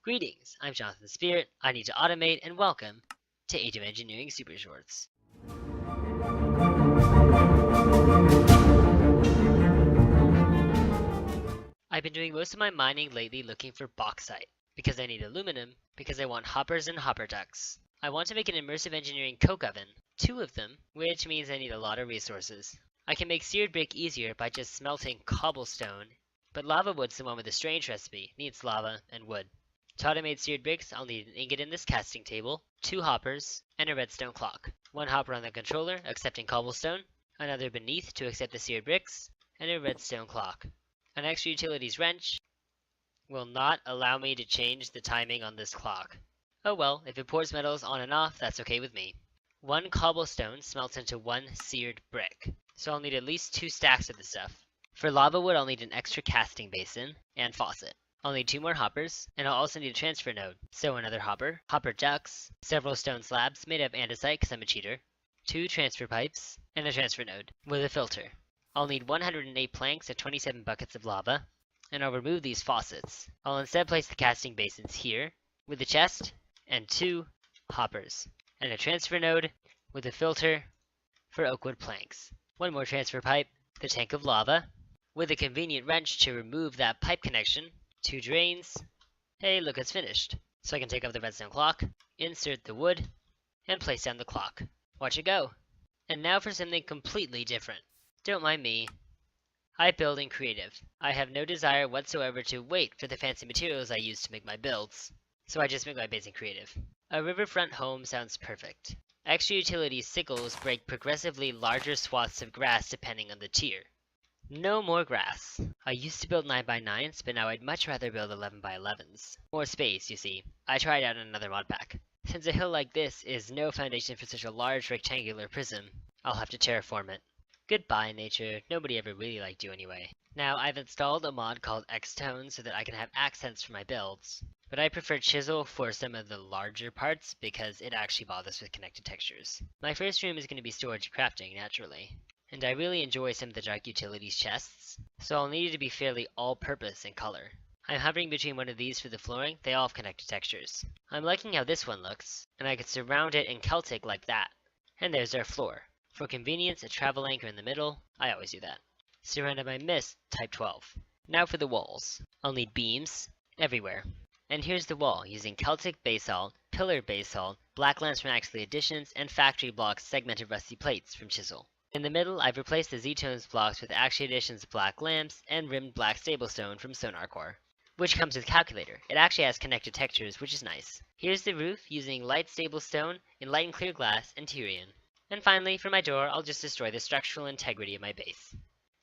Greetings, I'm Jonathan Spirit. I need to automate, and welcome to Age of Engineering Supershorts. I've been doing most of my mining lately looking for bauxite, because I need aluminum, because I want hoppers and hopper ducts. I want to make an immersive engineering coke oven, 2 of them, which means I need a lot of resources. I can make seared brick easier by just smelting cobblestone, but lavawood's the one with a strange recipe, needs lava and wood. To automate seared bricks, I'll need an ingot in this casting table, 2 hoppers, and a redstone clock. 1 hopper on the controller, accepting cobblestone, another beneath to accept the seared bricks, and a redstone clock. An extra utilities wrench will not allow me to change the timing on this clock. Oh well, if it pours metals on and off, that's okay with me. 1 cobblestone smelts into 1 seared brick, so I'll need at least 2 stacks of the stuff. For lava wood, I'll need an extra casting basin and faucet. I'll need 2 more hoppers, and I'll also need a transfer node. So another hopper, hopper ducts, several stone slabs made of andesite because I'm a cheater, 2 transfer pipes, and a transfer node with a filter. I'll need 108 planks and 27 buckets of lava, and I'll remove these faucets. I'll instead place the casting basins here with a chest and 2 hoppers, and a transfer node with a filter for oakwood planks. 1 more transfer pipe, the tank of lava, with a convenient wrench to remove that pipe connection, 2 drains. Hey, look, it's finished. So I can take off the redstone clock, insert the wood, and place down the clock. Watch it go. And now for something completely different. Don't mind me. I build in creative. I have no desire whatsoever to wait for the fancy materials I use to make my builds, so I just make my base in creative. A riverfront home sounds perfect. Extra utility sickles break progressively larger swaths of grass depending on the tier. No more grass. I used to build 9x9s, but now I'd much rather build 11x11s. More space, you see. I tried out another modpack. Since a hill like this is no foundation for such a large rectangular prism, I'll have to terraform it. Goodbye, nature. Nobody ever really liked you anyway. Now, I've installed a mod called X-Tone so that I can have accents for my builds, but I prefer chisel for some of the larger parts because it actually bothers with connected textures. My first room is going to be storage crafting, naturally. And I really enjoy some of the dark utilities chests, so I'll need it to be fairly all-purpose in color. I'm hovering between one of these for the flooring. They all have connected textures. I'm liking how this one looks, and I could surround it in Celtic like that. And there's our floor. For convenience, a travel anchor in the middle. I always do that. Surrounded by mist, type 12. Now for the walls. I'll need beams everywhere. And here's the wall, using Celtic basalt, pillar basalt, black limestone actually additions, and factory blocks segmented rusty plates from chisel. In the middle, I've replaced the Z-Tones blocks with Action Edition's black lamps and rimmed black stablestone from Sonar Core, which comes with Calculator. It actually has connected textures, which is nice. Here's the roof using light stablestone in light and clear glass and Tyrian. And finally, for my door, I'll just destroy the structural integrity of my base.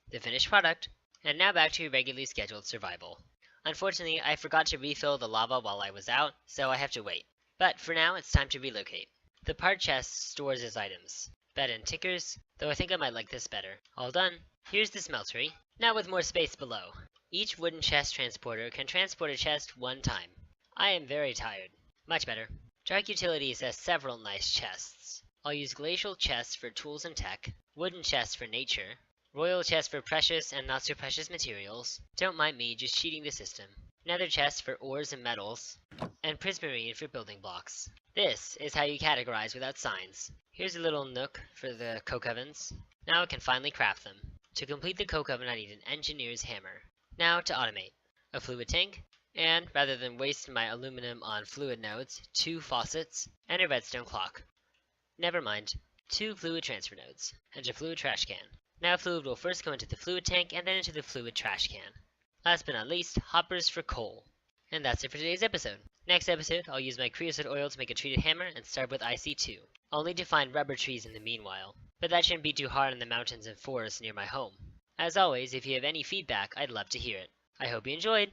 The finished product. And now back to regularly scheduled survival. Unfortunately, I forgot to refill the lava while I was out, so I have to wait. But for now, it's time to relocate. The part chest stores its items. Bed and tickers, though I think I might like this better. All done. Here's the smeltery, now with more space below. Each wooden chest transporter can transport a chest 1 time. I am very tired. Much better. Dark Utilities has several nice chests. I'll use glacial chests for tools and tech, wooden chests for nature, royal chests for precious and not so precious materials. Don't mind me, just cheating the system. Nether chests for ores and metals, and prismarine for building blocks. This is how you categorize without signs. Here's a little nook for the coke ovens. Now I can finally craft them. To complete the coke oven, I need an engineer's hammer. Now to automate. A fluid tank, and rather than waste my aluminum on fluid nodes, 2 faucets, and a redstone clock. Never mind. 2 fluid transfer nodes, and a fluid trash can. Now fluid will first go into the fluid tank and then into the fluid trash can. Last but not least, hoppers for coal. And that's it for today's episode. Next episode, I'll use my creosote oil to make a treated hammer and start with IC2. I'll need to find rubber trees in the meanwhile, but that shouldn't be too hard in the mountains and forests near my home. As always, if you have any feedback, I'd love to hear it. I hope you enjoyed!